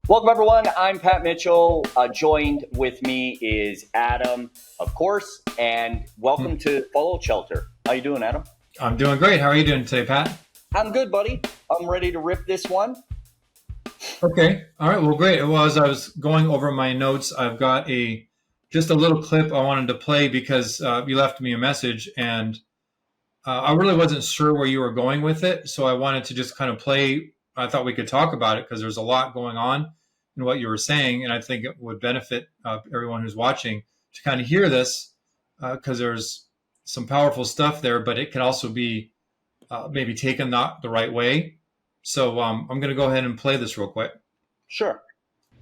Welcome, everyone. I'm Pat Mitchell. Joined with me is Adam, of course, and welcome to Follow Shelter. How you doing, Adam? I'm doing great. How are you doing today, Pat? I'm good, buddy. I'm ready to rip this one. Okay. All right. Well, great. Well, as I was going over my notes, I've got just a little clip I wanted to play because you left me a message, and I really wasn't sure where you were going with it. So I wanted to just kind of play. I thought we could talk about it because there's a lot going on in what you were saying, and I think it would benefit everyone who's watching to kind of hear this because there's some powerful stuff there, but it can also be maybe taken not the right way. So I'm going to go ahead and play this real quick. Sure.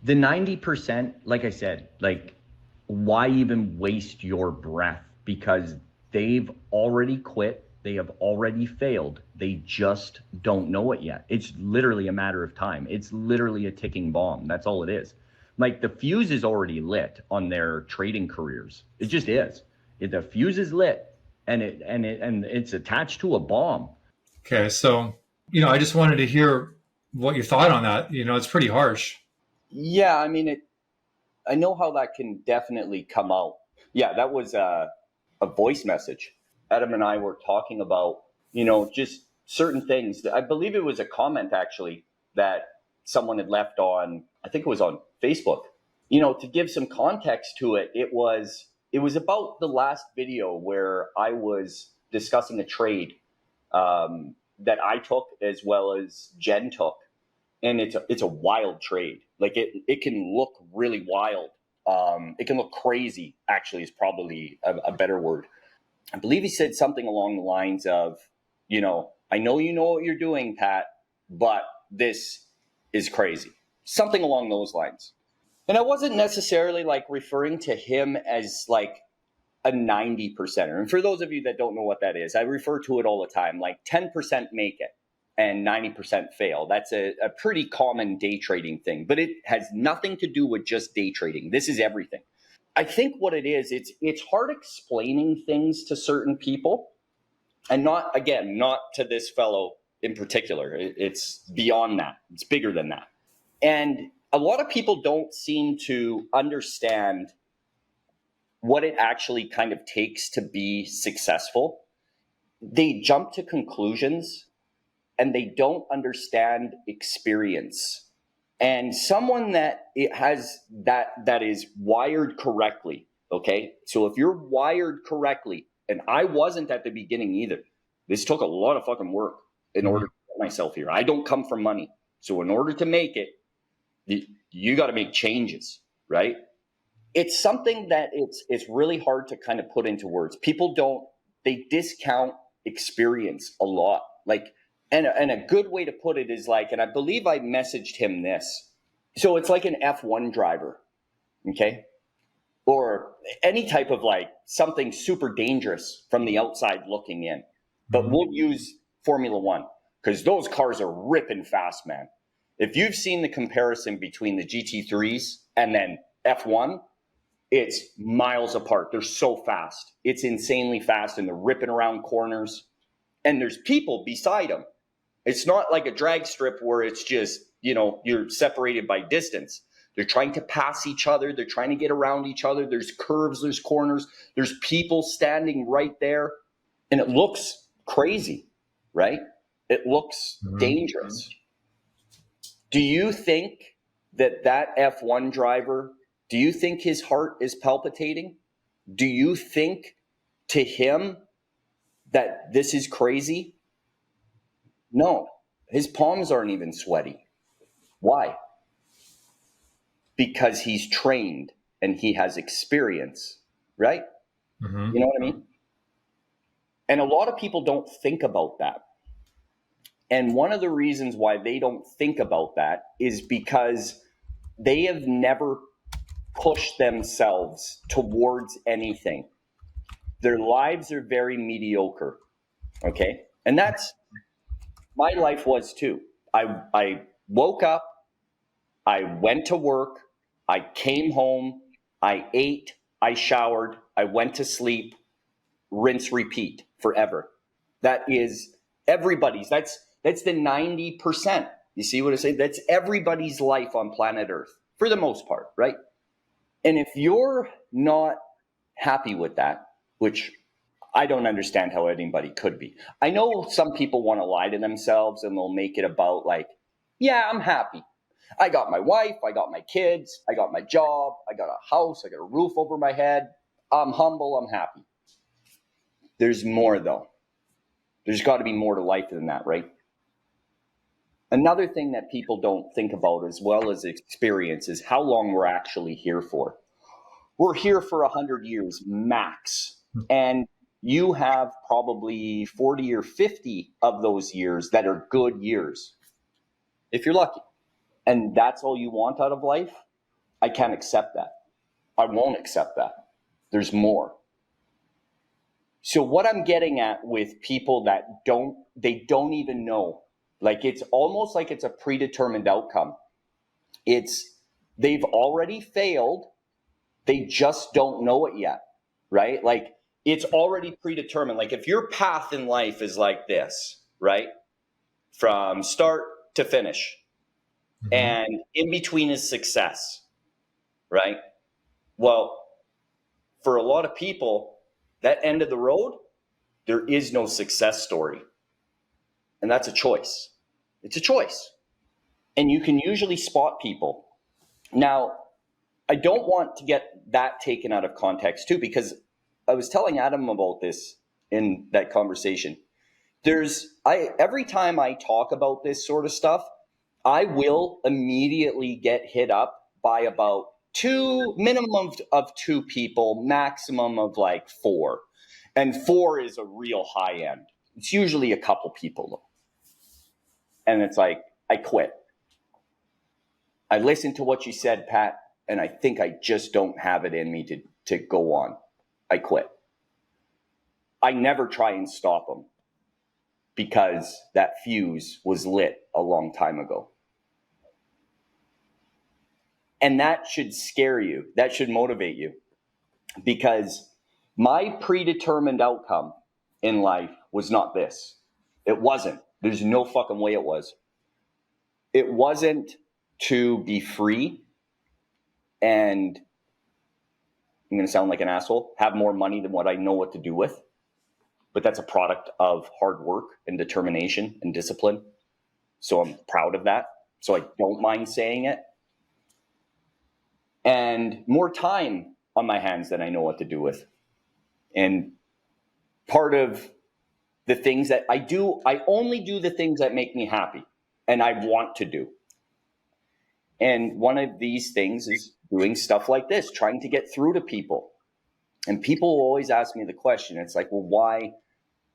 The 90%, like I said, why even waste your breath? Because they've already quit. They have already failed. They just don't know it yet. It's literally a matter of time. It's literally a ticking bomb. That's all it is. Like, the fuse is already lit on their trading careers. It just is. The fuse is lit, and it's attached to a bomb. Okay, so I just wanted to hear what you thought on that. It's pretty harsh. Yeah, I mean, I know how that can definitely come out. Yeah, that was a voice message. Adam and I were talking about, just certain things. I believe it was a comment actually that someone had left on, I think it was on Facebook. To give some context to it, it was about the last video where I was discussing a trade that I took as well as Jen took. And it's a wild trade. Like, it can look really wild. It can look crazy, actually, is probably a better word. I believe he said something along the lines of, I know you know what you're doing, Pat, but this is crazy. Something along those lines. And I wasn't necessarily referring to him as a 90%er. And for those of you that don't know what that is, I refer to it all the time. 10% make it and 90% fail. That's a pretty common day trading thing, but it has nothing to do with just day trading. This is everything. I think what it is, it's hard explaining things to certain people, and not to this fellow in particular. It's beyond that. It's bigger than that. And a lot of people don't seem to understand what it actually kind of takes to be successful. They jump to conclusions and they don't understand experience. And someone that it has that is wired correctly, okay? So if you're wired correctly, and I wasn't at the beginning either. This took a lot of fucking work in order to get myself here. I don't come from money. So in order to make it, you got to make changes, right? It's something that it's really hard to kind of put into words. People they discount experience a lot. And a good way to put it is and I believe I messaged him this. So it's like an F1 driver, okay? Or any type of something super dangerous from the outside looking in. But we'll use Formula One because those cars are ripping fast, man. If you've seen the comparison between the GT3s and then F1, it's miles apart. They're so fast. It's insanely fast, and they're ripping around corners. And there's people beside them. It's not like a drag strip where it's just, you're separated by distance. They're trying to pass each other. They're trying to get around each other. There's curves, there's corners, there's people standing right there. And it looks crazy, right? It looks dangerous. Do you think that F1 driver, do you think his heart is palpitating? Do you think to him that this is crazy? No, his palms aren't even sweaty. Why? Because he's trained and he has experience, right? Mm-hmm. You know what I mean? And a lot of people don't think about that. And one of the reasons why they don't think about that is because they have never pushed themselves towards anything. Their lives are very mediocre, okay? And that's my life was too. I woke up, I went to work, I came home, I ate, I showered, I went to sleep, rinse, repeat forever. That is everybody's. That's the 90%. You see what I say? That's everybody's life on planet Earth for the most part, right? And if you're not happy with that, which I don't understand how anybody could be. I know some people want to lie to themselves and they'll make it about like, yeah, I'm happy. I got my wife, I got my kids, I got my job, I got a house, I got a roof over my head. I'm humble, I'm happy. There's more though. There's got to be more to life than that, right? Another thing that people don't think about as well as experience is how long we're actually here for. We're here for 100 years max. And you have probably 40 or 50 of those years that are good years, if you're lucky. And that's all you want out of life? I can't accept that. I won't accept that. There's more. So what I'm getting at with people that don't even know, like it's almost like it's a predetermined outcome. They've already failed. They just don't know it yet, right? Like it's already predetermined. Like if your path in life is like this, right? From start to finish, and in between is success, right? Well, for a lot of people, that end of the road, there is no success story. And that's a choice. It's a choice. And you can usually spot people. Now, I don't want to get that taken out of context too, because I was telling Adam about this in that conversation. Every time I talk about this sort of stuff, I will immediately get hit up by about minimum of two people, maximum of like four. And four is a real high end. It's usually a couple people though. And it's like, I quit. I listened to what you said, Pat, and I think I just don't have it in me to go on. I quit. I never try and stop them because that fuse was lit a long time ago. And that should scare you. That should motivate you, because my predetermined outcome in life was not this. It wasn't. There's no fucking way it was. It wasn't to be free and, I'm going to sound like an asshole, have more money than what I know what to do with. But that's a product of hard work and determination and discipline. So I'm proud of that. So I don't mind saying it. And more time on my hands than I know what to do with. And part of the things that I do, I only do the things that make me happy and I want to do. And one of these things is doing stuff like this, trying to get through to people. And people will always ask me the question. It's like, well,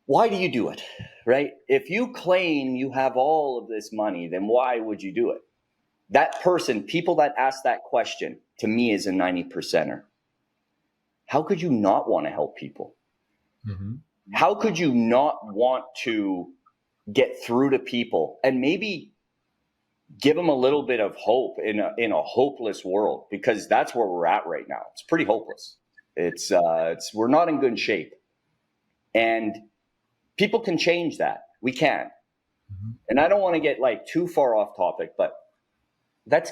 why do you do it, right? If you claim you have all of this money, then why would you do it? That person, people that ask that question, to me is a 90%er. How could you not want to help people? Mm-hmm. How could you not want to get through to people and maybe give them a little bit of hope in a hopeless world? Because that's where we're at right now. It's pretty hopeless. We're not in good shape. And people can change that. We can. Mm-hmm. And I don't want to get like too far off topic, but that's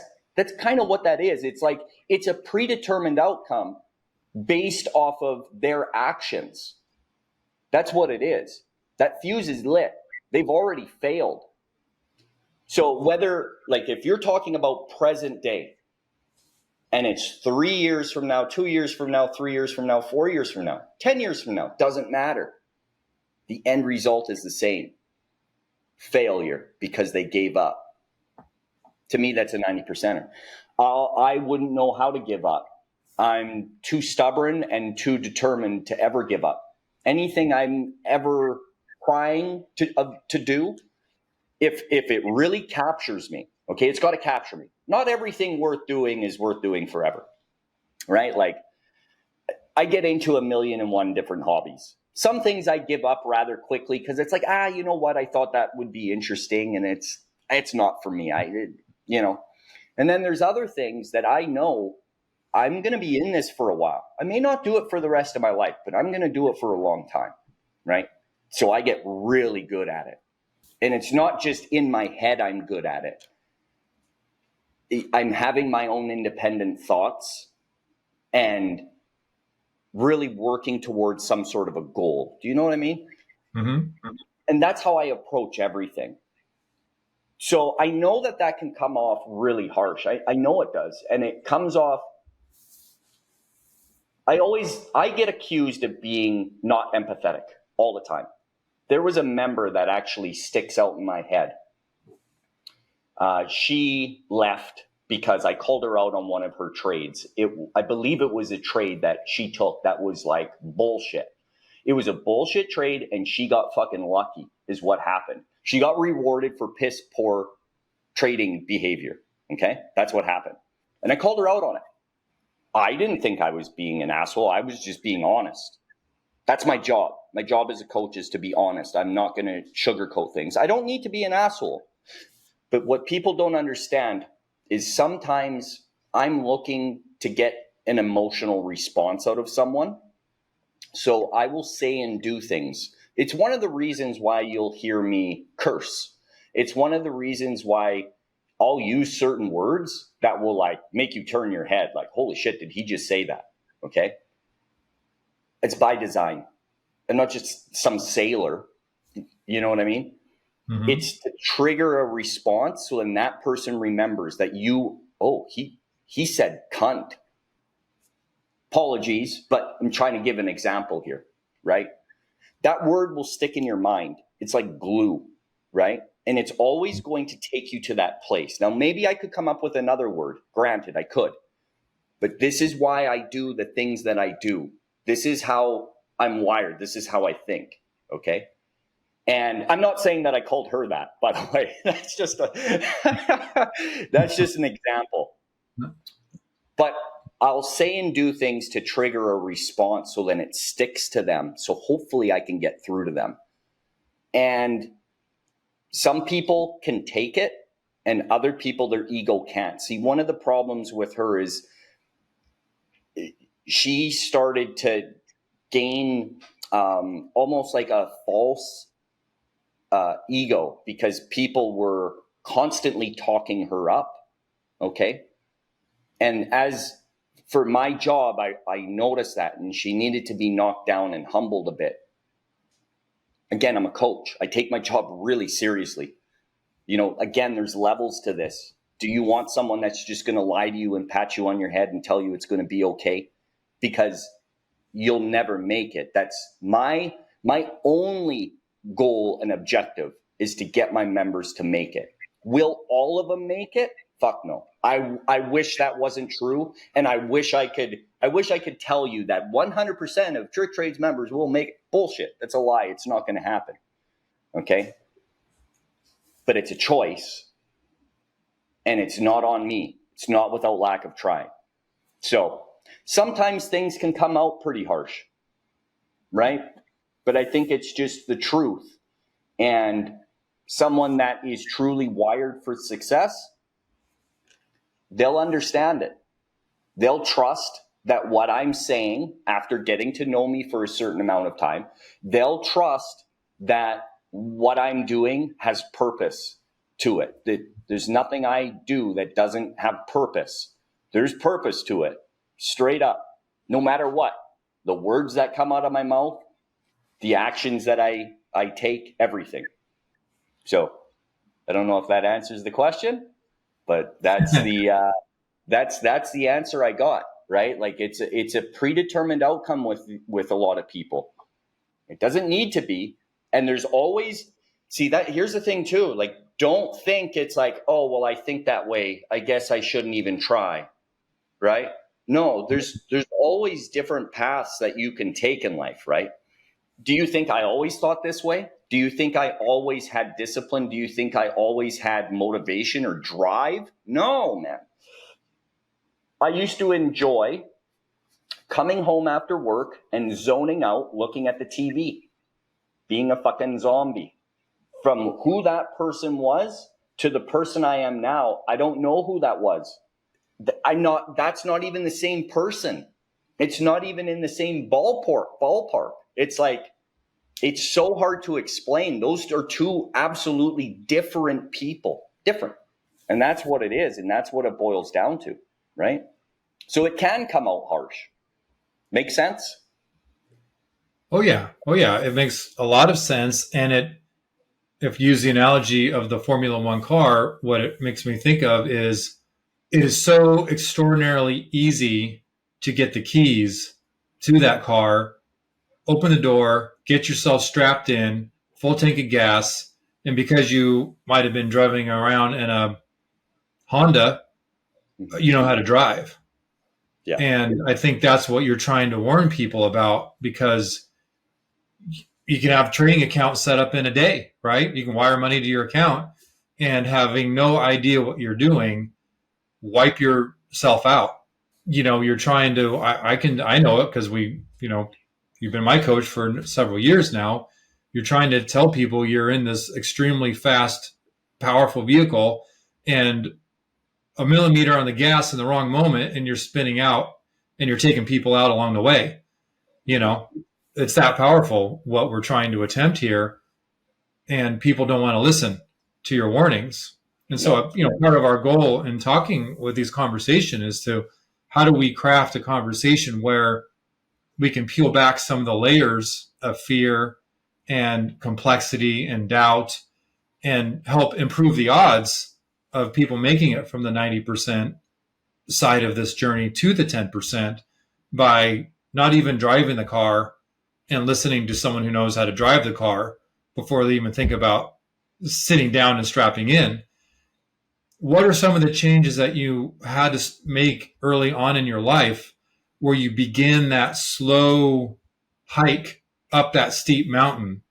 kind of what that is. It's like, it's a predetermined outcome based off of their actions. That's what it is. That fuse is lit. They've already failed. So whether, like, if you're talking about present day and it's 3 years from now, 2 years from now, 3 years from now, 4 years from now, 10 years from now, doesn't matter. The end result is the same. Failure because they gave up. To me, that's a 90%er. I wouldn't know how to give up. I'm too stubborn and too determined to ever give up. Anything I'm ever trying to do, if it really captures me, okay, it's got to capture me. Not everything worth doing is worth doing forever, right? Like, I get into 1,000,001 different hobbies. Some things I give up rather quickly because it's like, you know what? I thought that would be interesting, and it's not for me. And then there's other things that I know I'm going to be in this for a while. I may not do it for the rest of my life, but I'm going to do it for a long time, right? So I get really good at it. And it's not just in my head I'm good at it. I'm having my own independent thoughts and really working towards some sort of a goal. Do you know what I mean? Mm-hmm. And that's how I approach everything. So I know that can come off really harsh. I know it does. And it comes off, I get accused of being not empathetic all the time. There was a member that actually sticks out in my head. She left because I called her out on one of her trades. I believe it was a trade that she took that was like bullshit. It was a bullshit trade, and she got fucking lucky is what happened. She got rewarded for piss poor trading behavior. Okay? That's what happened. And I called her out on it. I didn't think I was being an asshole. I was just being honest. That's my job. My job as a coach is to be honest. I'm not going to sugarcoat things. I don't need to be an asshole. But what people don't understand is sometimes I'm looking to get an emotional response out of someone. So I will say and do things. It's one of the reasons why you'll hear me curse. It's one of the reasons why I'll use certain words that will like make you turn your head like, holy shit, did he just say that? Okay. It's by design. I'm not just some sailor. You know what I mean? Mm-hmm. It's to trigger a response so then that person remembers that he said cunt. Apologies, but I'm trying to give an example here, right? That word will stick in your mind. It's like glue, right? And it's always going to take you to that place. Now, maybe I could come up with another word. Granted, I could. But this is why I do the things that I do. This is how I'm wired. This is how I think, okay? And I'm not saying that I called her that, by the way. That's just an example. But I'll say and do things to trigger a response so then it sticks to them. So hopefully I can get through to them. And some people can take it and other people, their ego can't. See, one of the problems with her is she started to gain almost like a false ego because people were constantly talking her up. Okay. And as for my job, I noticed that, and she needed to be knocked down and humbled a bit. Again, I'm a coach. I take my job really seriously. You know, again, there's levels to this. Do you want someone that's just going to lie to you and pat you on your head and tell you it's going to be okay? Because you'll never make it. That's my only goal and objective is to get my members to make it. Will all of them make it? Fuck no. I wish that wasn't true, and I wish I could tell you that 100% of Tricktrades members will make it. Bullshit. That's a lie. It's not going to happen. Okay? But it's a choice, and it's not on me. It's not without lack of trying. So sometimes things can come out pretty harsh, right? But I think it's just the truth. And someone that is truly wired for success, they'll understand it. They'll trust that what I'm saying after getting to know me for a certain amount of time, they'll trust that what I'm doing has purpose to it. That there's nothing I do that doesn't have purpose. There's purpose to it, straight up, no matter what. The words that come out of my mouth, the actions that I take, everything. So I don't know if that answers the question, but that's the that's the answer I got, right? Like it's a predetermined outcome with a lot of people. It doesn't need to be. And there's always, see that, here's the thing too, like don't think it's like, oh, well, I think that way, I guess I shouldn't even try, right? No, there's always different paths that you can take in life, right? Do you think I always thought this way? Do you think I always had discipline? Do you think I always had motivation or drive? No, man. I used to enjoy coming home after work and zoning out, looking at the TV, being a fucking zombie. From who that person was to the person I am now, I don't know who that was. That's not even the same person. It's not even in the same ballpark. It's like, It's so hard to explain. Those are two absolutely different people, different. And that's what it is. And that's what it boils down to, right? So it can come out harsh. Make sense? Oh yeah. Oh yeah. It makes a lot of sense. And if you use the analogy of the Formula One car, what it makes me think of is it is so extraordinarily easy to get the keys to that car, open the door, get yourself strapped in, full tank of gas. And because you might have been driving around in a Honda, you know how to drive. Yeah. And I think that's what you're trying to warn people about, because you can have trading accounts set up in a day, right? You can wire money to your account and having no idea what you're doing, wipe yourself out. You're trying to, I know it because you've been my coach for several years now. You're trying to tell people you're in this extremely fast, powerful vehicle, and a millimeter on the gas in the wrong moment and you're spinning out and you're taking people out along the way. You know, it's that powerful what we're trying to attempt here, and people don't want to listen to your warnings. And so, No. part of our goal in talking with these conversation is to how do we craft a conversation where we can peel back some of the layers of fear and complexity and doubt and help improve the odds of people making it from the 90% side of this journey to the 10% by not even driving the car and listening to someone who knows how to drive the car before they even think about sitting down and strapping in. What are some of the changes that you had to make early on in your life where you begin that slow hike up that steep mountain,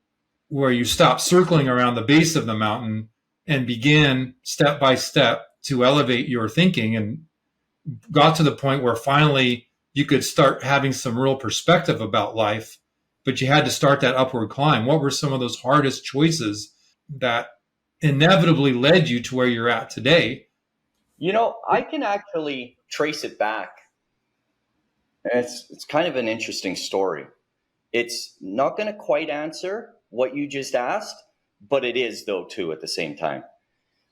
where you stop circling around the base of the mountain and begin step by step to elevate your thinking, and got to the point where finally you could start having some real perspective about life, but you had to start that upward climb? What were some of those hardest choices that inevitably led you to where you're at today? I can actually trace it back. And it's kind of an interesting story. It's not going to quite answer what you just asked, but it is though too at the same time.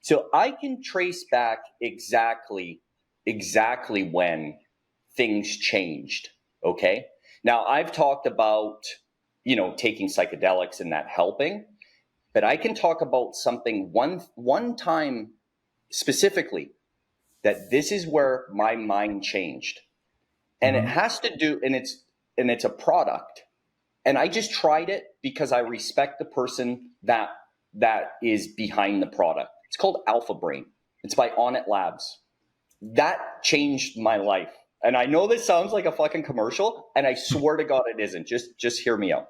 So I can trace back exactly when things changed. Okay. Now I've talked about, taking psychedelics and that helping, but I can talk about something one time specifically that this is where my mind changed. And it has to do, and it's a product. And I just tried it because I respect the person that is behind the product. It's called Alpha Brain. It's by Onnit Labs. That changed my life. And I know this sounds like a fucking commercial, and I swear to God it isn't. Just hear me out.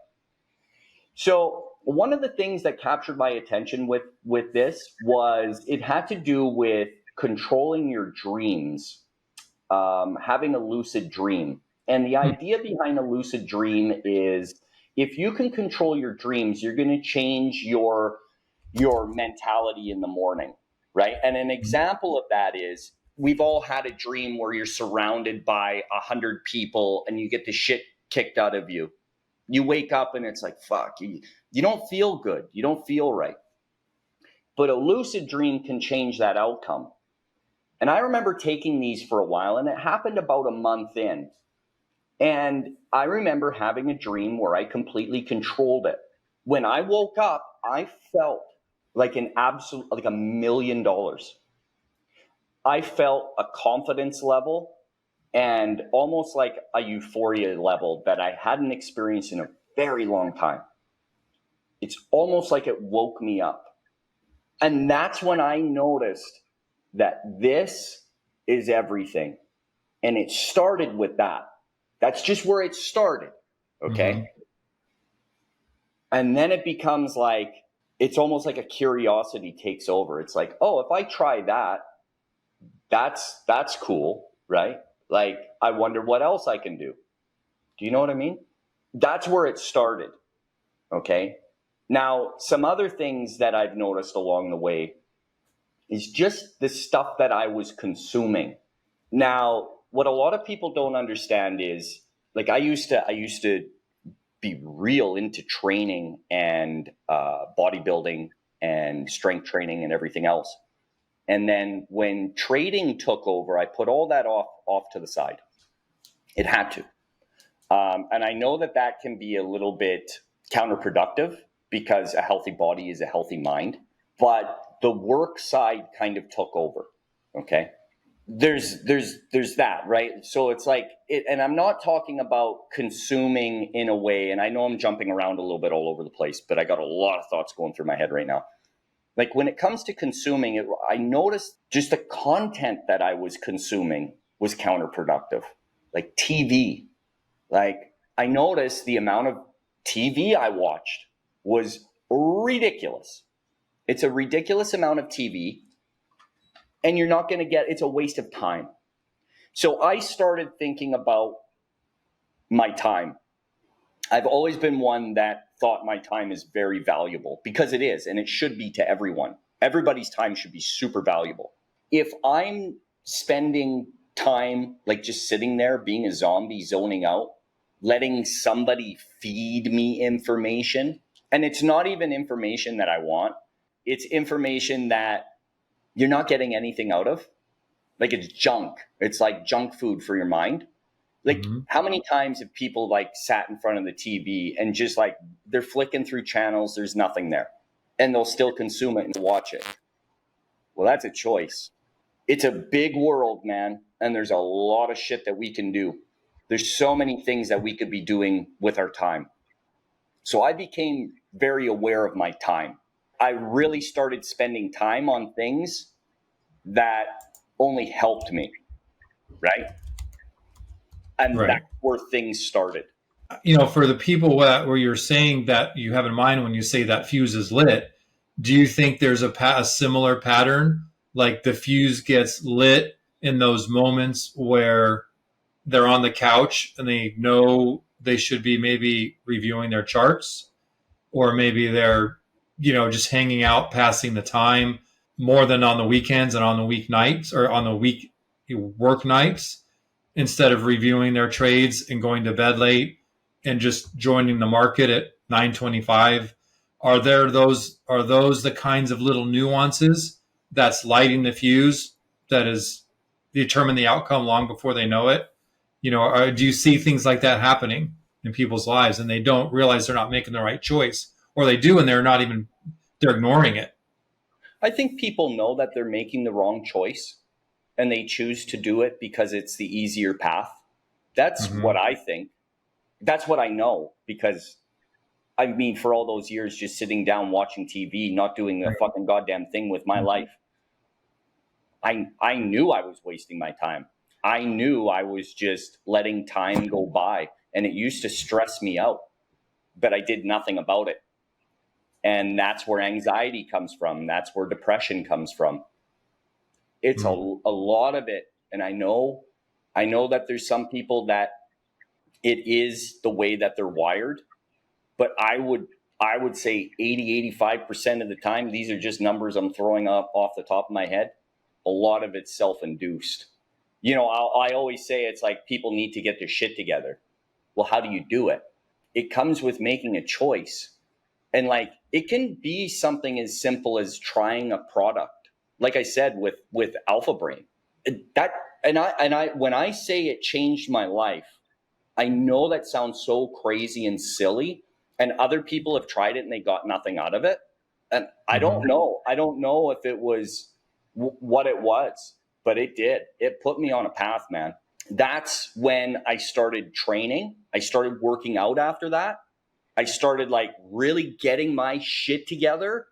So one of the things that captured my attention with this was it had to do with controlling your dreams, having a lucid dream. And the idea behind a lucid dream is if you can control your dreams, you're going to change your mentality in the morning, right? And an example of that is we've all had a dream where you're surrounded by 100 people and you get the shit kicked out of you. You wake up and it's like, fuck, you don't feel good. You don't feel right. But a lucid dream can change that outcome. And I remember taking these for a while, and it happened about a month in. And I remember having a dream where I completely controlled it. When I woke up, I felt like like $1 million. I felt a confidence level and almost like a euphoria level that I hadn't experienced in a very long time. It's almost like it woke me up. And that's when I noticed that this is everything. And it started with that. That's just where it started. Okay. Mm-hmm. And then it becomes like, it's almost like a curiosity takes over. It's like, oh, if I try that, that's cool, right? Like, I wonder what else I can do. Do you know what I mean? That's where it started. Okay. Now, some other things that I've noticed along the way is just the stuff that I was consuming. Now, what a lot of people don't understand is, like, I used to be real into training and bodybuilding and strength training and everything else. And then when trading took over, I put all that off to the side. It had to. And I know that that can be a little bit counterproductive because a healthy body is a healthy mind. But the work side kind of took over. Okay. There's that, right? So it's like and I'm not talking about consuming in a way, and I know I'm jumping around a little bit all over the place, but I got a lot of thoughts going through my head right now. Like when it comes to consuming it, I noticed just the content that I was consuming was counterproductive. Like TV. Like I noticed the amount of TV I watched was ridiculous. It's a ridiculous amount of TV, and you're not going to get, it's a waste of time. So I started thinking about my time. I've always been one that thought my time is very valuable because it is, and it should be to everyone. Everybody's time should be super valuable. If I'm spending time like just sitting there being a zombie, zoning out, letting somebody feed me information, and it's not even information that I want, it's information that you're not getting anything out of. Like it's junk. It's like junk food for your mind. Like how many times have people like sat in front of the TV and just like they're flicking through channels, there's nothing there, and they'll still consume it and watch it. Well, that's a choice. It's a big world, man, and there's a lot of shit that we can do. There's so many things that we could be doing with our time. So I became very aware of my time. I really started spending time on things that only helped me, right? And Right. that's where things started. You know, for the people where you're saying that you have in mind when you say that fuse is lit, do you think there's a similar pattern? Like the fuse gets lit in those moments where they're on the couch and they know they should be maybe reviewing their charts, or maybe they're, just hanging out, passing the time more than on the weekends and on the weeknights or on the week work nights, instead of reviewing their trades and going to bed late and just joining the market at 9:25. Are those the kinds of little nuances that's lighting the fuse that is determine the outcome long before they know it? Do you see things like that happening in people's lives and they don't realize they're not making the right choice, or they do and they're ignoring it? I think people know that they're making the wrong choice and they choose to do it because it's the easier path. That's what I think. That's what I know, because I mean, for all those years, just sitting down watching TV, not doing a fucking goddamn thing with my life. I knew I was wasting my time. I knew I was just letting time go by, and it used to stress me out, but I did nothing about it. And that's where anxiety comes from. That's where depression comes from. It's a lot of it. And I know that there's some people that it is the way that they're wired, but I would say 80-85% of the time, these are just numbers I'm throwing up off the top of my head. A lot of it's self-induced. I always say it's like people need to get their shit together. Well, how do you do it? It comes with making a choice. And like, it can be something as simple as trying a product. Like I said, with Alpha Brain, when I say it changed my life, I know that sounds so crazy and silly, and other people have tried it and they got nothing out of it. And I don't know. I don't know if it was what it was, but it did. It put me on a path, man. That's when I started training. I started working out after that. I started like really getting my shit together,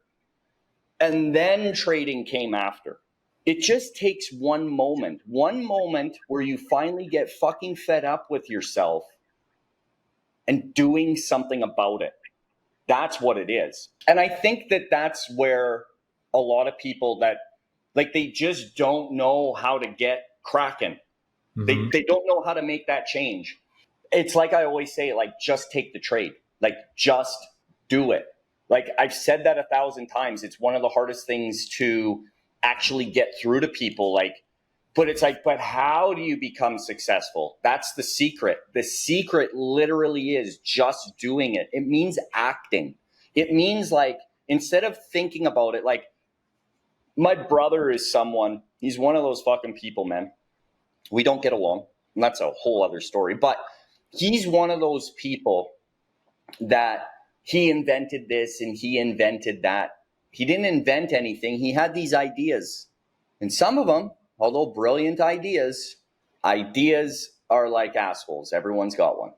and then trading came after. It just takes one moment where you finally get fucking fed up with yourself and doing something about it. That's what it is. And I think that that's where a lot of people that like, they just don't know how to get cracking. They don't know how to make that change. It's like I always say, like, just take the trade. Like, just do it. Like, I've said that 1,000 times. It's one of the hardest things to actually get through to people. Like, But it's like, but how do you become successful? That's the secret. The secret literally is just doing it. It means acting. It means like, instead of thinking about it, like my brother is someone, he's one of those fucking people, man. We don't get along. And that's a whole other story. But he's one of those people that he invented this and he invented that. He didn't invent anything. He had these ideas. And some of them, although brilliant ideas are like assholes. Everyone's got one.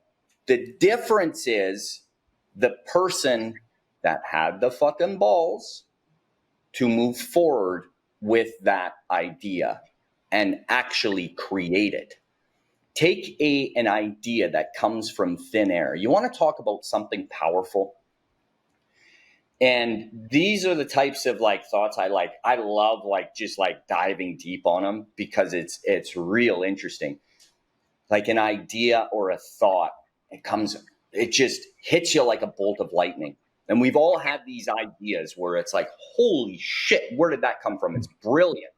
The difference is the person that had the fucking balls to move forward with that idea and actually create it. Take an idea that comes from thin air. You want to talk about something powerful? And these are the types of like thoughts I like. I love like just like diving deep on them because it's real interesting. Like an idea or a thought, it just hits you like a bolt of lightning. And we've all had these ideas where it's like, holy shit, where did that come from? It's brilliant,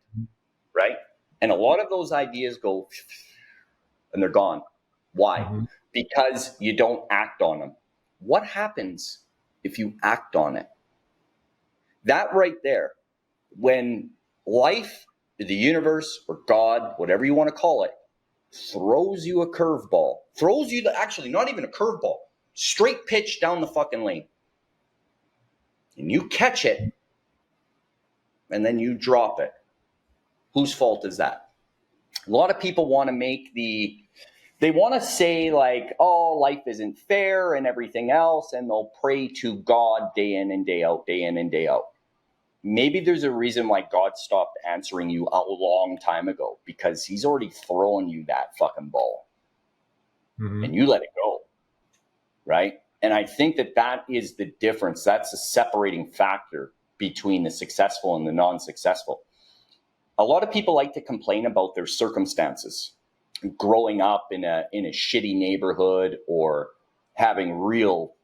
right? And a lot of those ideas go and they're gone. Why? Mm-hmm. Because you don't act on them. What happens if you act on it? That right there, when life, the universe, or God, whatever you want to call it, throws you a curveball, actually not even a curveball, straight pitch down the fucking lane, and you catch it, and then you drop it, whose fault is that? A lot of people want to they want to say like, oh, life isn't fair and everything else, and they'll pray to God day in and day out, day in and day out. Maybe there's a reason why God stopped answering you a long time ago, because he's already thrown you that fucking ball. Mm-hmm. And you let it go, right? And I think that is the difference. That's the separating factor between the successful and the non-successful. A lot of people like to complain about their circumstances, growing up in a shitty neighborhood or having real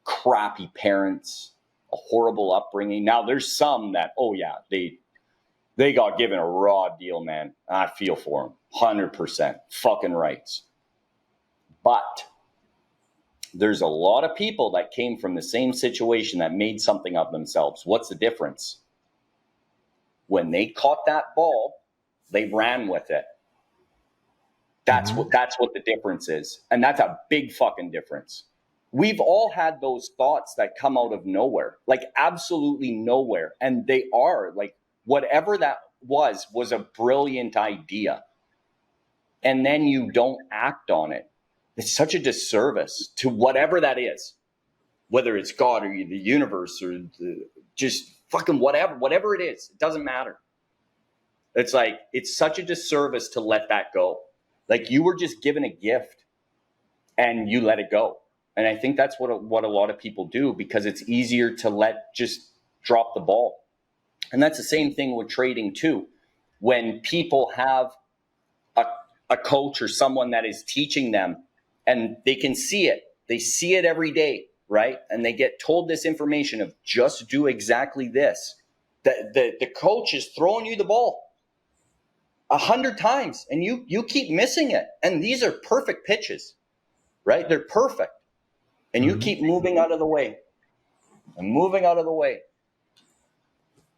crappy parents, a horrible upbringing. Now there's some that, oh yeah, they got given a raw deal, man. I feel for them 100% fucking rights. But there's a lot of people that came from the same situation that made something of themselves. What's the difference? When they caught that ball, they ran with it. That's what the difference is. And that's a big fucking difference. We've all had those thoughts that come out of nowhere, like absolutely nowhere. And they are like, whatever that was a brilliant idea. And then you don't act on it. It's such a disservice to whatever that is, whether it's God or the universe or just fucking whatever it is, it doesn't matter. It's like, it's such a disservice to let that go. Like you were just given a gift and you let it go. And I think that's what a lot of people do, because it's easier to just drop the ball. And that's the same thing with trading too. When people have a coach or someone that is teaching them and they can see it, they see it every day, right? And they get told this information of just do exactly this. The coach is throwing you the ball 100 times and you keep missing it. And these are perfect pitches, right? They're perfect. And you keep moving out of the way and moving out of the way.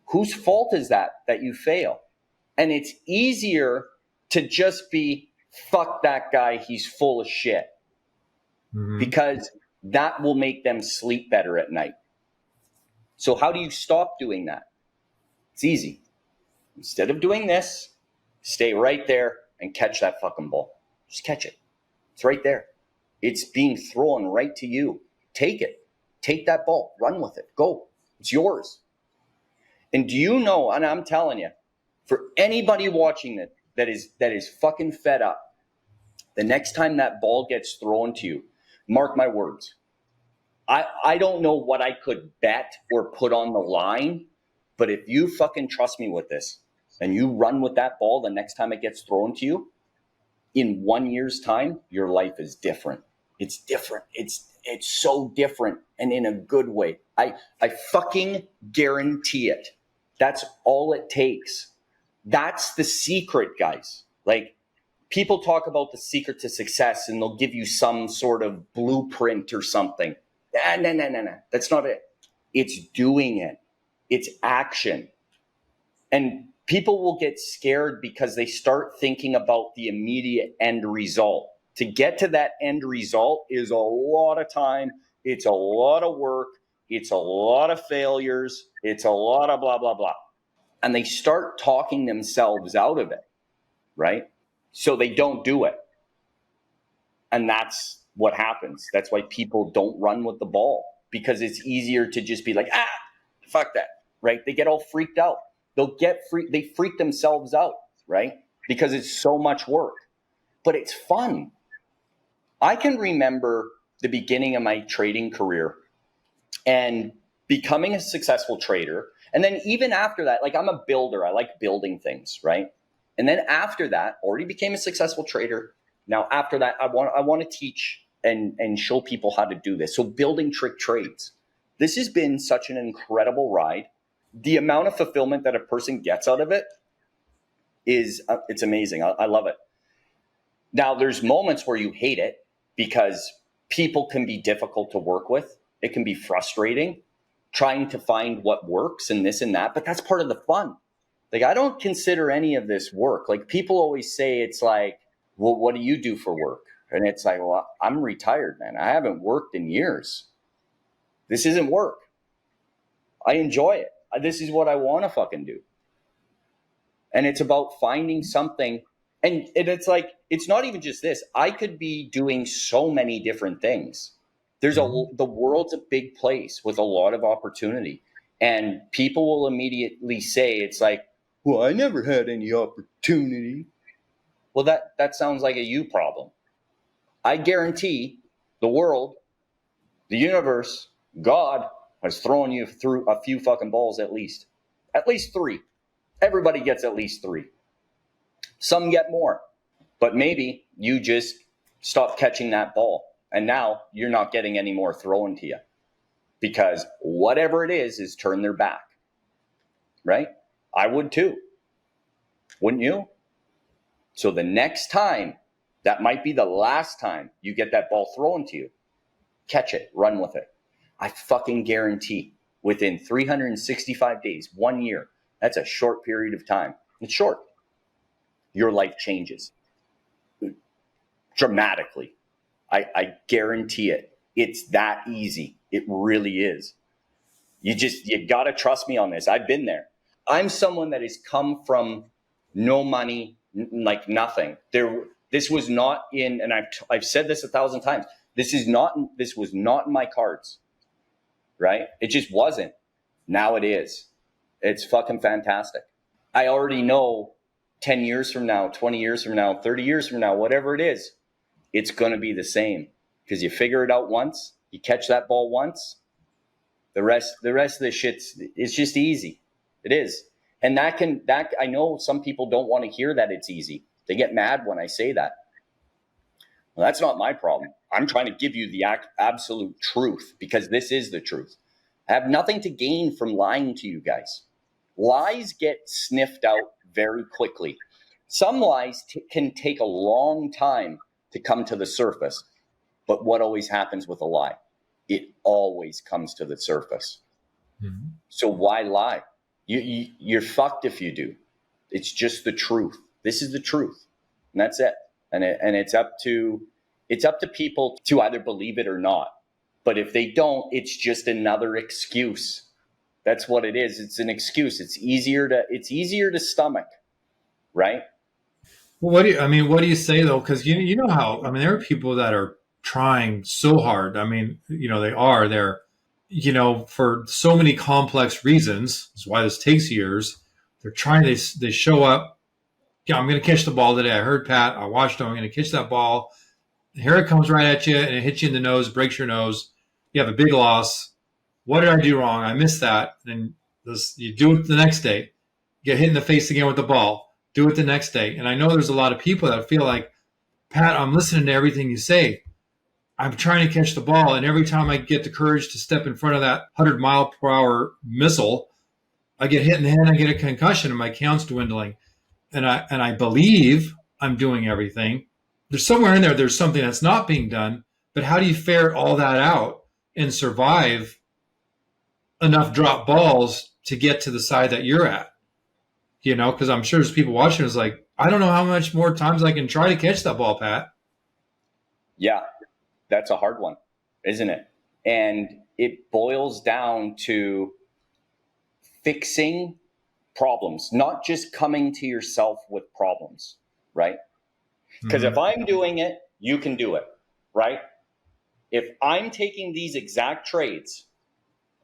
Whose fault is that you fail? And it's easier to just be, fuck that guy, he's full of shit. Mm-hmm. Because that will make them sleep better at night. So how do you stop doing that? It's easy. Instead of doing this, stay right there and catch that fucking ball. Just catch it. It's right there. It's being thrown right to you. Take it. Take that ball. Run with it. Go. It's yours. And do you know, and I'm telling you, for anybody watching it that is fucking fed up, the next time that ball gets thrown to you, mark my words. I don't know what I could bet or put on the line, but if you fucking trust me with this and you run with that ball the next time it gets thrown to you, in 1 year's time, your life is different. It's different. It's so different, and in a good way. I fucking guarantee it. That's all it takes. That's the secret, guys. Like, people talk about the secret to success and they'll give you some sort of blueprint or something. No. That's not it. It's doing it. It's action. And people will get scared because they start thinking about the immediate end result. To get to that end result is a lot of time. It's a lot of work. It's a lot of failures. It's a lot of blah, blah, blah. And they start talking themselves out of it, right? So they don't do it. And that's what happens. That's why people don't run with the ball, because it's easier to just be like, fuck that, right? They get all freaked out. They freak themselves out, right? Because it's so much work, but it's fun. I can remember the beginning of my trading career and becoming a successful trader. And then even after that, like, I'm a builder. I like building things, right? And then after that, already became a successful trader. Now, after that, I want to teach and show people how to do this. So building Tricktrades. This has been such an incredible ride. The amount of fulfillment that a person gets out of it is, it's amazing. I love it. Now, there's moments where you hate it because people can be difficult to work with. It can be frustrating trying to find what works and this and that, but that's part of the fun. Like, I don't consider any of this work. Like, people always say, it's like, well, what do you do for work? And it's like, well, I'm retired, man. I haven't worked in years. This isn't work. I enjoy it. This is what I want to fucking do. And it's about finding something. And it's like, it's not even just this. I could be doing so many different things. The world's a big place with a lot of opportunity. And people will immediately say, it's like, well, I never had any opportunity. Well, that sounds like a you problem. I guarantee the world, the universe, God has thrown you through a few fucking balls at least 3. Everybody gets at least 3. Some get more, but maybe you just stop catching that ball. And now you're not getting any more thrown to you because whatever it is turned their back, right? I would too. Wouldn't you? So the next time, that might be the last time you get that ball thrown to you. Catch it, run with it. I fucking guarantee within 365 days, 1 year, that's a short period of time. It's short. Your life changes dramatically. I guarantee it. It's that easy. It really is. You got to trust me on this. I've been there. I'm someone that has come from no money, like nothing. This was not in, and I've said this 1,000 times. This was not in my cards, right? It just wasn't. Now it is. It's fucking fantastic. I already know 10 years from now, 20 years from now, 30 years from now, whatever it is, it's going to be the same because you figure it out once, you catch that ball once, the rest of the it's just easy. It is. And that I know some people don't want to hear that it's easy. They get mad when I say that. Well, that's not my problem. I'm trying to give you the absolute truth because this is the truth. I have nothing to gain from lying to you guys. Lies get sniffed out very quickly. Some lies can take a long time to come to the surface. But what always happens with a lie? It always comes to the surface. Mm-hmm. So why lie? You're fucked if you do. It's just the truth. This is the truth. And that's it. And it's up to people to either believe it or not. But if they don't, it's just another excuse. That's what it is. It's an excuse. It's easier to stomach, right? Well, what do you say though? Because you know how, there are people that are trying so hard. They're, for so many complex reasons. That's why this takes years. They're trying, they show up. Yeah, I'm going to catch the ball today. I heard Pat, I watched him. I'm going to catch that ball. Here it comes right at you and it hits you in the nose, breaks your nose. You have a big loss. What did I do wrong? I missed that. And you do it the next day. Get hit in the face again with the ball. Do it the next day. And I know there's a lot of people that feel like, Pat, I'm listening to everything you say. I'm trying to catch the ball. And every time I get the courage to step in front of that 100-mile-per-hour missile, I get hit in the head, I get a concussion, and my count's dwindling. And I believe I'm doing everything. There's somewhere in there, there's something that's not being done. But how do you ferret all that out and survive enough drop balls to get to the side that you're at? You know, because I'm sure there's people watching who's like, I don't know how much more times I can try to catch that ball, Pat. Yeah, that's a hard one, isn't it? And it boils down to fixing problems, not just coming to yourself with problems, right? Because if I'm doing it, you can do it, right? If I'm taking these exact trades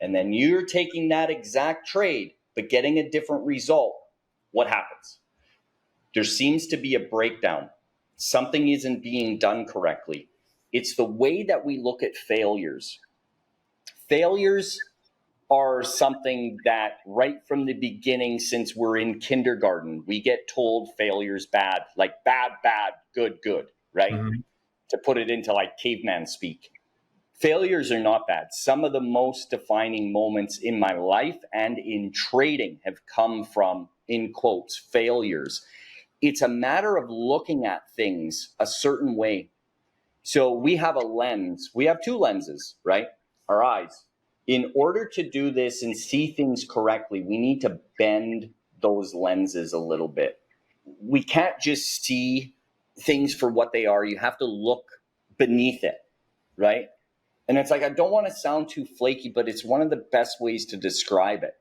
and then you're taking that exact trade, but getting a different result, what happens? There seems to be a breakdown. Something isn't being done correctly. It's the way that we look at failures. Failures are something that right from the beginning, since we're in kindergarten, we get told failure's bad, like bad, bad, good, good, right? Mm-hmm. To put it into like caveman speak. Failures are not bad. Some of the most defining moments in my life and in trading have come from, in quotes, failures. It's a matter of looking at things a certain way. So we have a lens. We have two lenses, right? Our eyes. In order to do this and see things correctly, we need to bend those lenses a little bit. We can't just see things for what they are. You have to look beneath it, right? And it's like, I don't want to sound too flaky, but it's one of the best ways to describe it.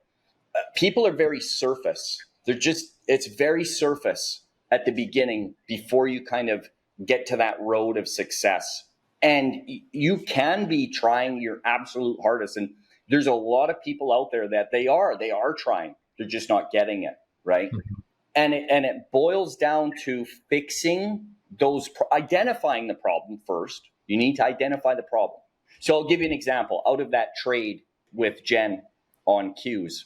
People are very surface. It's very surface at the beginning before you kind of get to that road of success. And you can be trying your absolute hardest. And there's a lot of people out there that they are trying. They're just not getting it, right? Mm-hmm. And it boils down to fixing identifying the problem first. You need to identify the problem. So I'll give you an example. Out of that trade with Jen on Qs,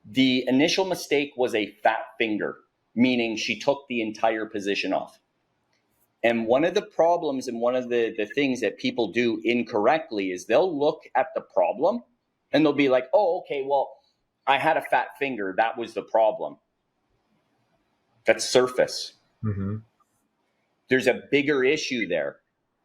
the initial mistake was a fat finger, meaning she took the entire position off. And one of the problems and one of the things that people do incorrectly is they'll look at the problem and they'll be like, oh, okay, well, I had a fat finger. That was the problem. That's surface. Mm-hmm. There's a bigger issue there.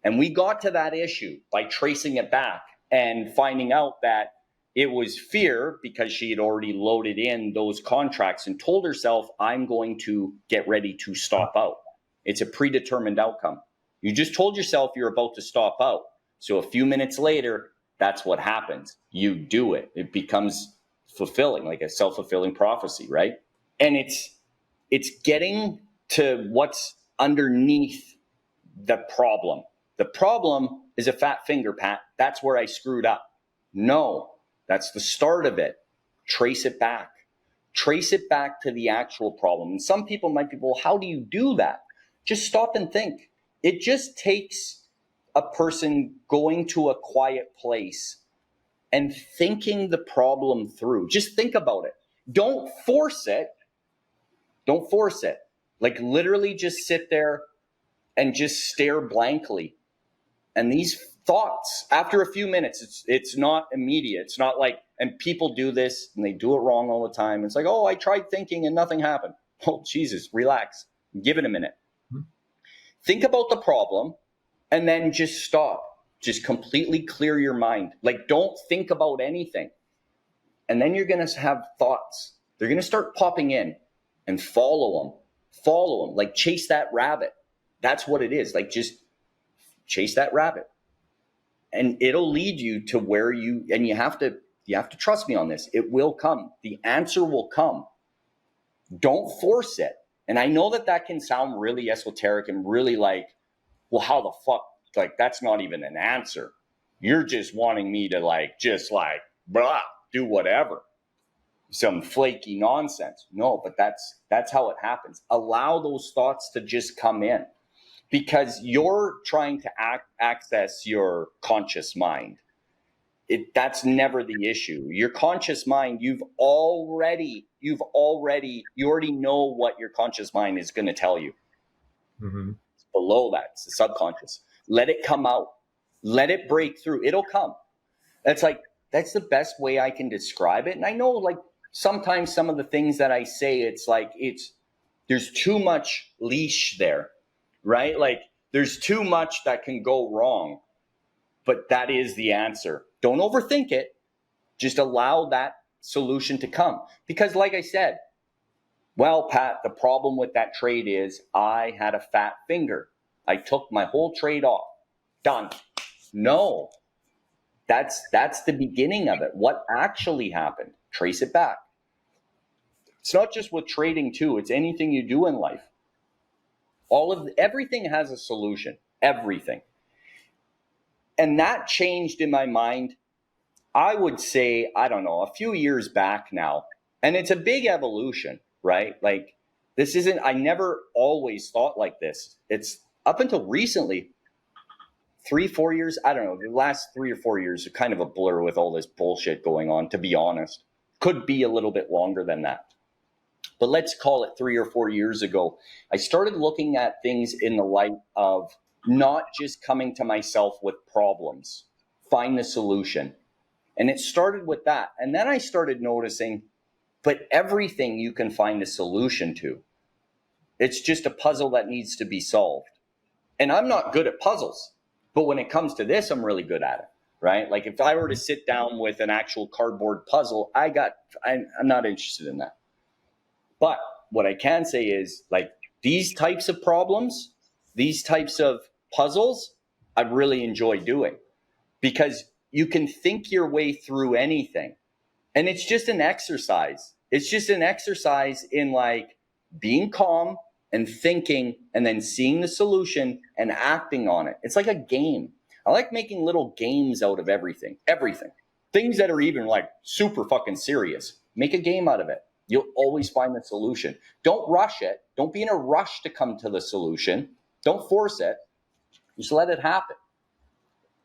And we got to that issue by tracing it back and finding out that it was fear because she had already loaded in those contracts and told herself, I'm going to get ready to stop out. It's a predetermined outcome. You just told yourself you're about to stop out. So a few minutes later, that's what happens. You do it. It becomes fulfilling, like a self-fulfilling prophecy, right? And it's getting to what's underneath the problem. The problem is a fat finger, Pat. That's where I screwed up. No, that's the start of it. Trace it back. Trace it back to the actual problem. And some people might be, well, how do you do that? Just stop and think. It just takes a person going to a quiet place and thinking the problem through. Just think about it. Don't force it. Don't force it. Like literally just sit there and just stare blankly. And these thoughts, after a few minutes, it's not immediate. It's not like, and people do this and they do it wrong all the time. It's like, oh, I tried thinking and nothing happened. Oh, Jesus, relax. Give it a minute. Mm-hmm. Think about the problem and then just stop. Just completely clear your mind. Like, don't think about anything. And then you're going to have thoughts. They're going to start popping in and follow them. Follow them. Like, chase that rabbit. That's what it is. Like, just chase that rabbit. And it'll lead you to where you have to trust me on this. It will come. The answer will come. Don't force it. And I know that can sound really esoteric and really like, well, how the fuck? Like, that's not even an answer. You're just wanting me to blah, do whatever. Some flaky nonsense. No, but that's how it happens. Allow those thoughts to just come in. Because you're trying to access your conscious mind. That's never the issue. Your conscious mind, you already know what your conscious mind is going to tell you. Mm-hmm. It's below that. It's the subconscious. Let it come out. Let it break through. It'll come. That's the best way I can describe it. And I know, like, sometimes some of the things that I say, it's There's too much leash there, right? Like there's too much that can go wrong, but that is the answer. Don't overthink it. Just allow that solution to come. Because like I said, well, Pat, the problem with that trade is I had a fat finger. I took my whole trade off. Done. No, that's the beginning of it. What actually happened? Trace it back. It's not just with trading too. It's anything you do in life. Everything has a solution. Everything. And that changed in my mind, I would say, I don't know, a few years back now. And it's a big evolution, right? Like this isn't, I never always thought like this. It's up until recently, 3-4 years, I don't know, the last 3 or 4 years are kind of a blur with all this bullshit going on, to be honest. Could be a little bit longer than that. But let's call it 3 or 4 years ago. I started looking at things in the light of not just coming to myself with problems, find the solution. And it started with that. And then I started noticing, but everything you can find a solution to. It's just a puzzle that needs to be solved. And I'm not good at puzzles, but when it comes to this, I'm really good at it, right? Like if I were to sit down with an actual cardboard puzzle, I'm not interested in that. But what I can say is like these types of problems, these types of puzzles, I really enjoy doing because you can think your way through anything. And it's just an exercise. It's just an exercise in like being calm and thinking and then seeing the solution and acting on it. It's like a game. I like making little games out of everything. Things that are even like super fucking serious. Make a game out of it. You'll always find the solution. Don't rush it. Don't be in a rush to come to the solution. Don't force it. Just let it happen.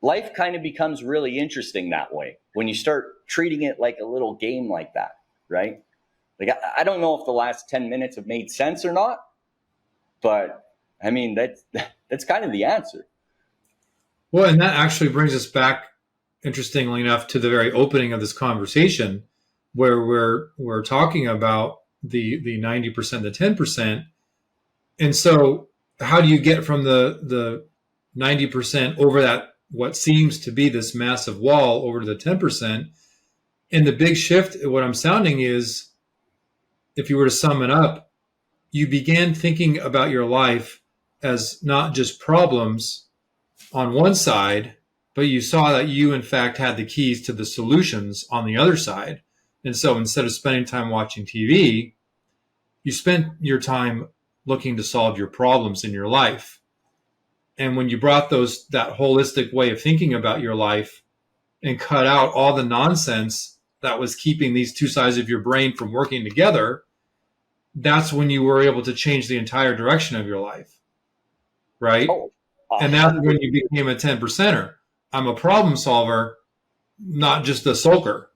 Life kind of becomes really interesting that way when you start treating it like a little game like that, right? Like I don't know if the last 10 minutes have made sense or not, but I mean, that's kind of the answer. Well, and that actually brings us back, interestingly enough, to the very opening of this conversation, where we're talking about the 90%, the 10%. And so how do you get from the 90% over that, what seems to be this massive wall, over to the 10%? And the big shift, what I'm sounding is, if you were to sum it up, you began thinking about your life as not just problems on one side, but you saw that you, in fact, had the keys to the solutions on the other side. And so instead of spending time watching TV, you spent your time looking to solve your problems in your life. And when you brought that holistic way of thinking about your life and cut out all the nonsense that was keeping these two sides of your brain from working together, that's when you were able to change the entire direction of your life, right? Oh, and that's when you became a 10%er. I'm a problem solver, not just a sulker,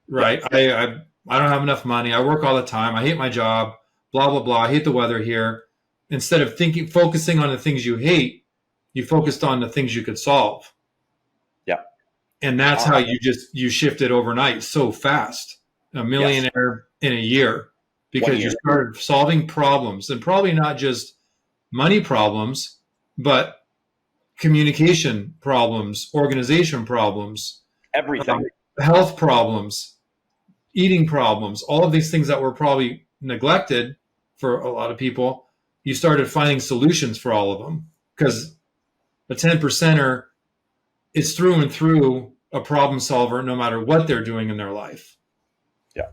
right? Yeah. I don't have enough money. I work all the time. I hate my job, blah, blah, blah. I hate the weather here. Instead of focusing on the things you hate, you focused on the things you could solve. Yeah. And that's how you shifted overnight so fast, a millionaire in a year, because you started solving problems, and probably not just money problems, but communication problems, organization problems, everything, health problems, eating problems, all of these things that were probably neglected for a lot of people. You started finding solutions for all of them, because a 10%er is through and through a problem solver, no matter what they're doing in their life. Yeah,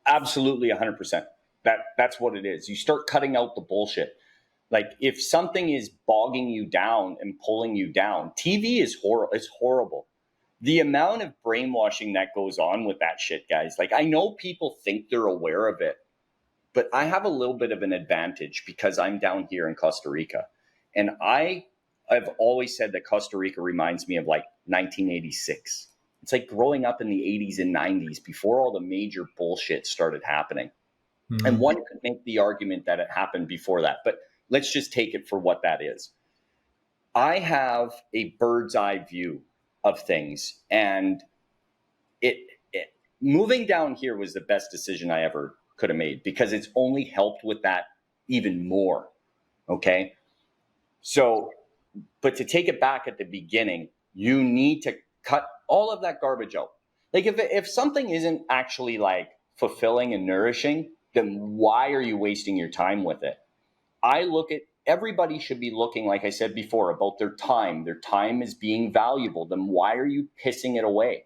absolutely, 100%. That's what it is. You start cutting out the bullshit. Like if something is bogging you down and pulling you down, TV is horrible. It's horrible. The amount of brainwashing that goes on with that shit, guys. Like I know people think they're aware of it, but I have a little bit of an advantage because I'm down here in Costa Rica. And I've always said that Costa Rica reminds me of like 1986. It's like growing up in the 80s and 90s before all the major bullshit started happening. Mm-hmm. And one could make the argument that it happened before that, but let's just take it for what that is. I have a bird's eye view of things, and it moving down here was the best decision I ever could have made, because it's only helped with that even more. Okay. So, but to take it back at the beginning, you need to cut all of that garbage out. Like if something isn't actually like fulfilling and nourishing, then why are you wasting your time with it? I look at, everybody should be looking, like I said before, about their time. Their time is being valuable. Then why are you pissing it away?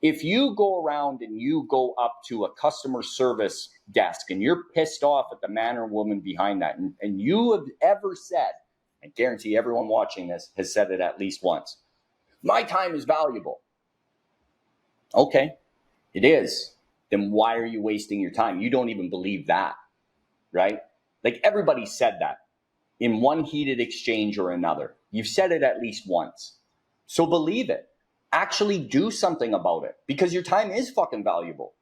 If you go around and you go up to a customer service desk and you're pissed off at the man or woman behind that, and you have ever said, I guarantee everyone watching this has said it at least once, my time is valuable. Okay, it is. Then why are you wasting your time? You don't even believe that, right? Like everybody said that in one heated exchange or another. You've said it at least once. So believe it. Actually do something about it, because your time is fucking valuable.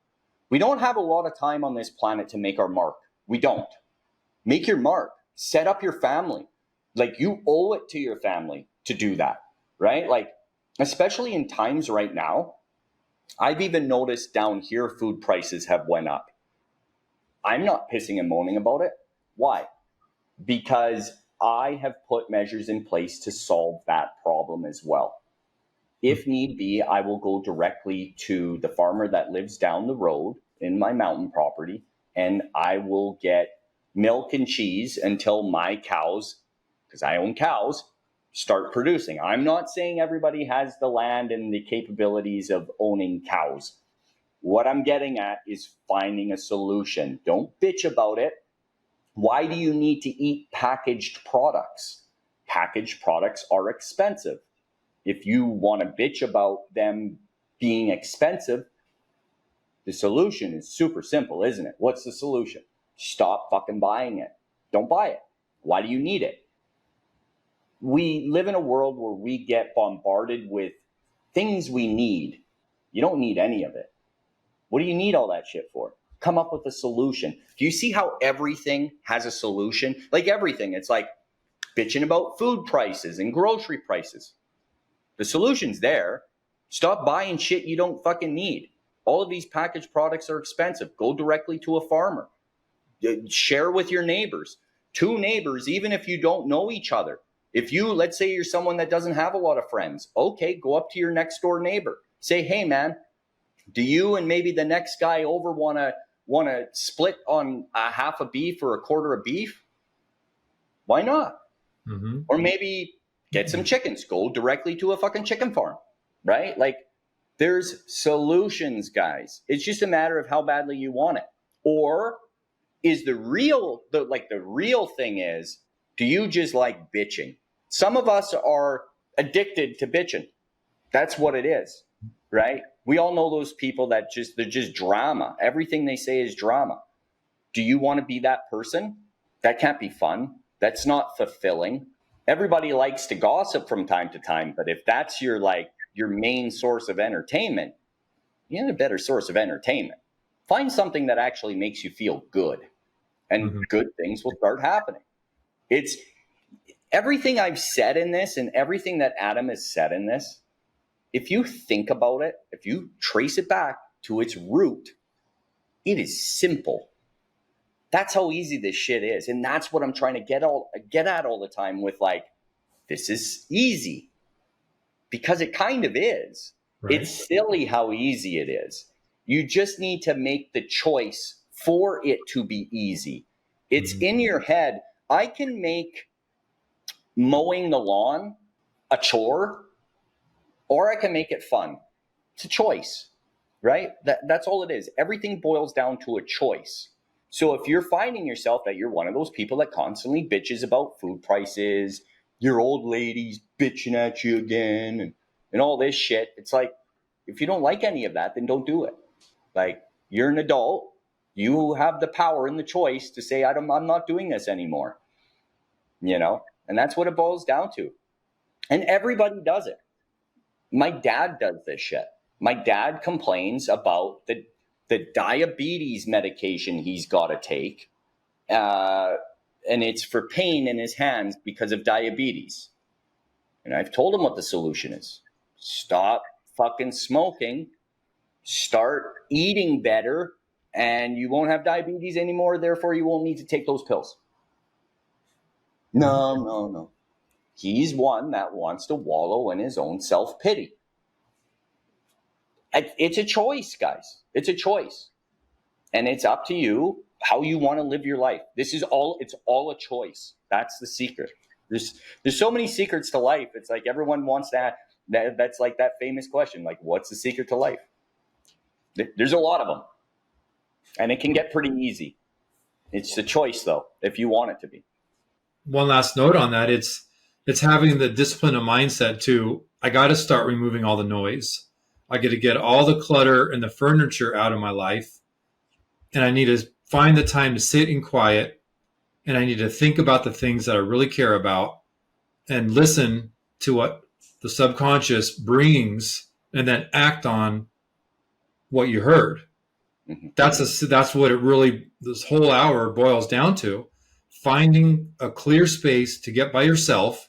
We don't have a lot of time on this planet to make our mark. We don't. Make your mark. Set up your family. Like you owe it to your family to do that, right? Like, especially in times right now, I've even noticed down here food prices have went up. I'm not pissing and moaning about it. Why? Because I have put measures in place to solve that problem as well. If need be, I will go directly to the farmer that lives down the road in my mountain property, and I will get milk and cheese until my cows, because I own cows, start producing. I'm not saying everybody has the land and the capabilities of owning cows. What I'm getting at is finding a solution. Don't bitch about it. Why do you need to eat packaged products? Packaged products are expensive. If you want to bitch about them being expensive, the solution is super simple, isn't it? What's the solution? Stop fucking buying it. Don't buy it. Why do you need it? We live in a world where we get bombarded with things we need. You don't need any of it. What do you need all that shit for? Come up with a solution. Do you see how everything has a solution? Like everything, it's like bitching about food prices and grocery prices. The solution's there. Stop buying shit you don't fucking need. All of these packaged products are expensive. Go directly to a farmer. Share with your neighbors. Two neighbors, even if you don't know each other. If you, let's say you're someone that doesn't have a lot of friends, okay, go up to your next door neighbor. Say, hey man, do you and maybe the next guy over want to split on a half a beef or a quarter of beef? Why not? Mm-hmm. Or maybe get some chickens. Go directly to a fucking chicken farm, right? Like there's solutions, guys. It's just a matter of how badly you want it. Or is the real thing is, do you just like bitching? Some of us are addicted to bitching. That's what it is, right? We all know those people that they're just drama. Everything they say is drama. Do you want to be that person? That can't be fun. That's not fulfilling. Everybody likes to gossip from time to time, but if that's your main source of entertainment, you need a better source of entertainment. Find something that actually makes you feel good, and good things will start happening. It's everything I've said in this and everything that Adam has said in this. If you think about it, if you trace it back to its root, it is simple. That's how easy this shit is. And that's what I'm trying to get at all the time with this is easy. Because it kind of is. Right. It's silly how easy it is. You just need to make the choice for it to be easy. It's in your head. I can make mowing the lawn a chore, or I can make it fun. It's a choice, right? That's all it is. Everything boils down to a choice. So if you're finding yourself that you're one of those people that constantly bitches about food prices, your old lady's bitching at you again, and all this shit, it's like, if you don't like any of that, then don't do it. Like, you're an adult. You have the power and the choice to say, I'm not doing this anymore. And that's what it boils down to. And everybody does it. My dad does this shit. My dad complains about the diabetes medication he's got to take. And it's for pain in his hands because of diabetes. And I've told him what the solution is. Stop fucking smoking. Start eating better. and you won't have diabetes anymore. Therefore, you won't need to take those pills. No. He's one that wants to wallow in his own self-pity. It's a choice, guys. It's a choice. And it's up to you how you want to live your life. It's all a choice. That's the secret. There's so many secrets to life. It's like everyone wants that's like that famous question, like, what's the secret to life? There's a lot of them. And it can get pretty easy. It's the choice, though, if you want it to be. One last note on that. It's having the discipline of mindset to, I got to start removing all the noise. I got to get all the clutter and the furniture out of my life. And I need to find the time to sit in quiet. And I need to think about the things that I really care about and listen to what the subconscious brings and then act on what you heard. Mm-hmm. That's what it really, this whole hour boils down to. Finding a clear space to get by yourself.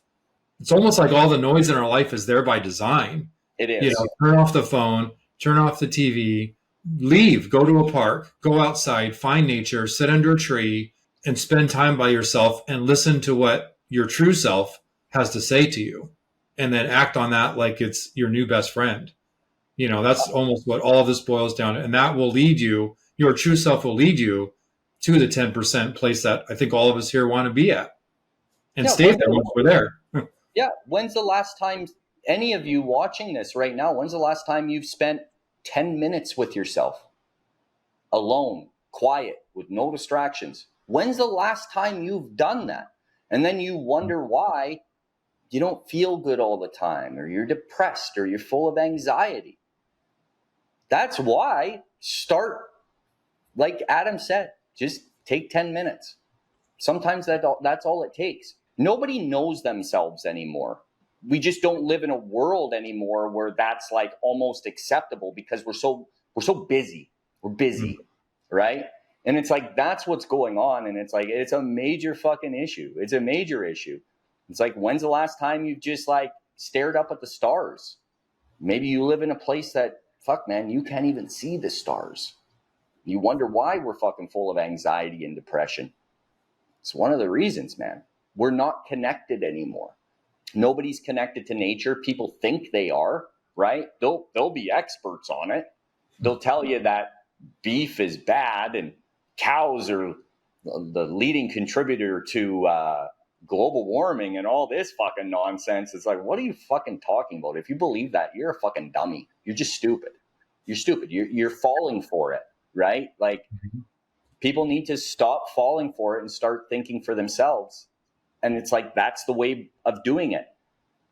It's almost like all the noise in our life is there by design. It is. Turn off the phone, turn off the TV, leave, go to a park, go outside, find nature, sit under a tree, and spend time by yourself and listen to what your true self has to say to you. And then act on that like it's your new best friend. That's almost what all of this boils down to. And that will lead you, your true self will lead you to the 10% place that I think all of us here want to be at and stay there once we're there. Yeah. When's the last time, any of you watching this right now, when's the last time you've spent 10 minutes with yourself? Alone, quiet, with no distractions. When's the last time you've done that? And then you wonder why you don't feel good all the time, or you're depressed, or you're full of anxiety. That's why start, like Adam said, just take 10 minutes. Sometimes that's all it takes. Nobody knows themselves anymore. We just don't live in a world anymore where that's like almost acceptable because we're so busy. We're busy, right? And it's like, that's what's going on. And it's like, it's a major fucking issue. It's a major issue. It's like, when's the last time you've just like stared up at the stars? Maybe you live in a place that, fuck man, you can't even see the stars. You wonder why we're fucking full of anxiety and depression. It's one of the reasons, man. We're not connected anymore. Nobody's connected to nature. People think they are, right? They'll be experts on it. They'll tell you that beef is bad and cows are the leading contributor to global warming and all this fucking nonsense. It's like, what are you fucking talking about? If you believe that, you're a fucking dummy. You're just stupid. You're stupid. You're falling for it, right? Like, people need to stop falling for it and start thinking for themselves. And it's like, that's the way of doing it.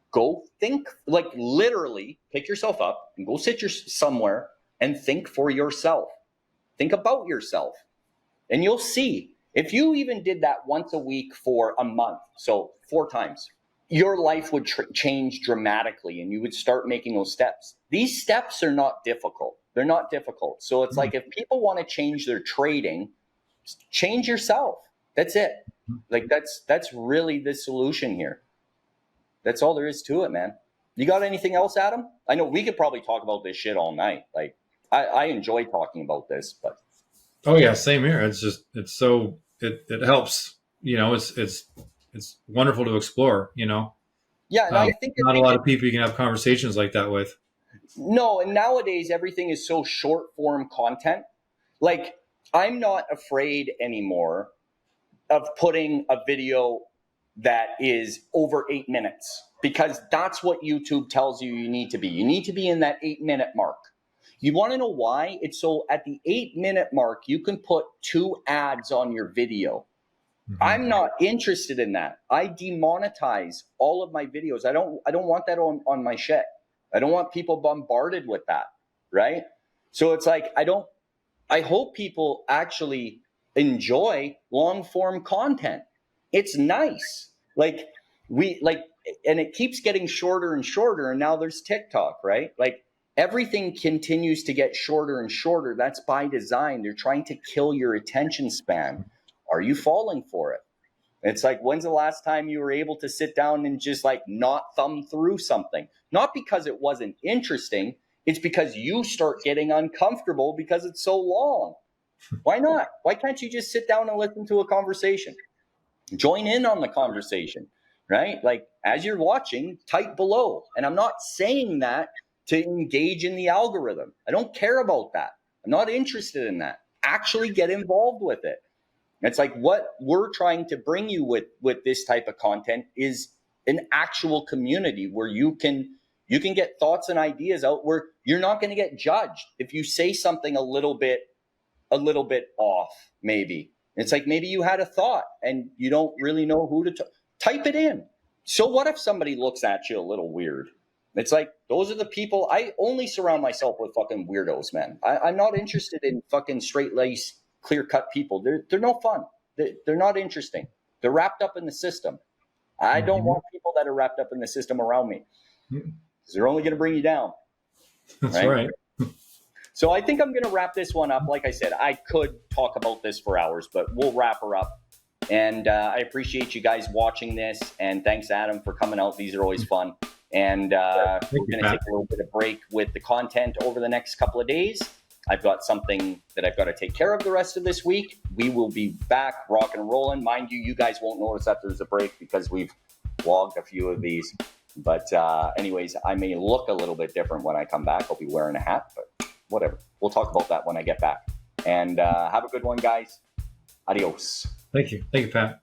Go think, like literally pick yourself up and go sit somewhere and think for yourself. Think about yourself. And you'll see, if you even did that once a week for a month, so 4 times, your life would change dramatically and you would start making those steps. These steps are not difficult. They're not difficult. So it's like, if people want to change their trading, change yourself. That's it. Like that's really the solution here. That's all there is to it, man. You got anything else, Adam? I know we could probably talk about this shit all night. Like I enjoy talking about this, but. Oh yeah, same here. It helps. It's wonderful to explore. Yeah, and I think not a lot of people you can have conversations like that with. No, and nowadays everything is so short form content. Like, I'm not afraid anymore of putting a video that is over 8 minutes, because that's what YouTube tells you need to be. You need to be in that 8-minute mark. You want to know why? It's so at the 8-minute mark, you can put 2 ads on your video. Mm-hmm. I'm not interested in that. I demonetize all of my videos. I don't want that on my shit. I don't want people bombarded with that, right? So it's like, I hope people actually enjoy long form content. It's nice. And it keeps getting shorter and shorter. And now there's TikTok, right? Like, everything continues to get shorter and shorter. That's by design. They're trying to kill your attention span. Are you falling for it? It's like, when's the last time you were able to sit down and just like not thumb through something? Not because it wasn't interesting. It's because you start getting uncomfortable because it's so long. Why not? Why can't you just sit down and listen to a conversation? Join in on the conversation, right? Like as you're watching, type below. And I'm not saying that to engage in the algorithm. I don't care about that. I'm not interested in that. Actually get involved with it. It's like what we're trying to bring you with this type of content is an actual community where you can get thoughts and ideas out where you're not going to get judged if you say something a little bit off, maybe. It's like maybe you had a thought and you don't really know who to type it in. So what if somebody looks at you a little weird? It's like, those are the people. I only surround myself with fucking weirdos, man. I'm not interested in fucking straight-laced, clear-cut people. They're no fun. They're not interesting. They're wrapped up in the system. I don't want people that are wrapped up in the system around me. Because they're only going to bring you down. That's right. So I think I'm going to wrap this one up. Like I said, I could talk about this for hours, but we'll wrap her up. And I appreciate you guys watching this. And thanks, Adam, for coming out. These are always fun. And we're going to take a little bit of break with the content over the next couple of days. I've got something that I've got to take care of the rest of this week. We will be back rock and rolling. Mind you, you guys won't notice that there's a break because we've vlogged a few of these. But anyways, I may look a little bit different when I come back. I'll be wearing a hat, but whatever. We'll talk about that when I get back. And have a good one, guys. Adios. Thank you. Thank you, Pat.